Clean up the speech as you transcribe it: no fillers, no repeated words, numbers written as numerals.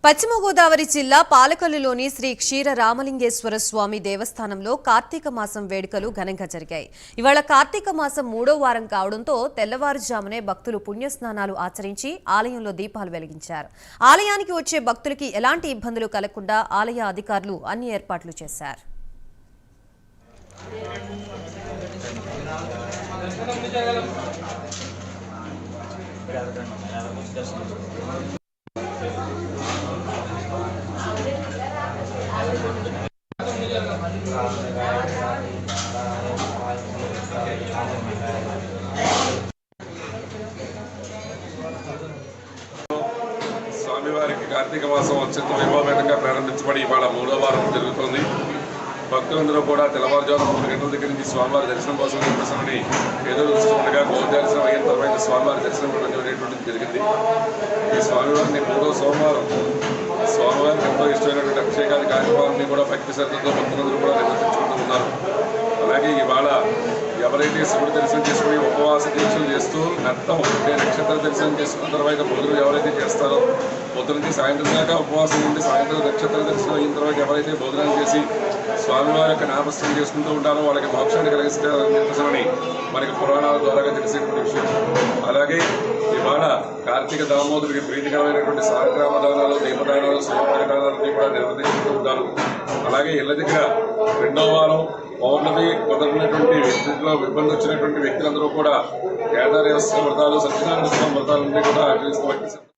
పశ్చిమ గోదావరి జిల్లా పాలకొల్లులోని శ్రీ క్షీర రామలింగేశ్వర స్వామి దేవస్థానంలో కార్తీక మాసం వేడుకలు ఘనంగా జరిగాయి. ఇవాళ కార్తీక మాసం 3వ వారం కావడంతో తెల్లవారుజామునే భక్తులు పుణ్యస్నానాలు ఆచరించి ఆలయంలో దీపాలు వెలిగించారు. ఆలయానికి వచ్చే భక్తులకి ఎలాంటి ఇబ్బందులు కలగకుండా ఆలయ అధికారులు అన్ని ఏర్పాట్లు చేశారు. స్వామివారికి కార్తీక మాసం అత్యంత వైభవపేతంగా ప్రారంభించబడి ఇవాళ 3వ వారం జరుగుతోంది. భక్తులందరూ కూడా తెల్లవారుజాము 3 గంటల దగ్గర నుంచి స్వామివారి దర్శనం కోసం ప్రసన్నని ఎదురు చూస్తుండగా గోధ దర్శనం అయిన తర్వాత స్వామివారి దర్శనం అనేటువంటిది జరిగింది. ఈ స్వామివారిని 3వ సోమవారం స్వామివారికి ఎంతో ఇష్టమైనటువంటి అభిషేకాది కార్యక్రమాన్ని కూడా భక్తి శ్రద్ధతో భక్తులందరూ కూడా నిర్వర్తించుకుంటూ ఉన్నారు. అలాగే ఇవాళ ఎవరైతే శివుడు దర్శనం చేసుకుని ఉపవాస దీక్షలు చేస్తూ అర్థం అంటే నక్షత్ర దర్శనం చేసుకున్న తర్వాత భోజనం ఎవరైతే చేస్తారో పొద్దు నుంచి సాయంత్రం దాకా ఉపవాసం ఉండి సాయంత్రం నక్షత్ర దర్శనం అయిన తర్వాత ఎవరైతే భోజనాలు చేసి స్వామివారి యొక్క నామస్మరణ చేసుకుంటూ ఉంటారో వాళ్ళకి మోక్షాన్ని కలిగిస్తారని మనకి పురాణాల ద్వారా తెలిసేటువంటి విషయం. అలాగే ఇవాళ కార్తీక దామోదరికి ప్రీతికరమైనటువంటి సాగ్రామదానాలు దీపదానాలు స్వయందానాలన్నీ కూడా నిర్వర్తించుకుంటూ ఉంటారు. అలాగే ఇళ్ల దగ్గర 2వ వారం పౌర్ణమి కుదరినటువంటి వ్యక్తిలో ఇబ్బంది వచ్చినటువంటి వ్యక్తులందరూ కూడా కేదారేశ్వర వ్రతాలు సత్యనారాయణ స్వామి వ్రతాలన్నీ కూడా ఆచరిస్తూ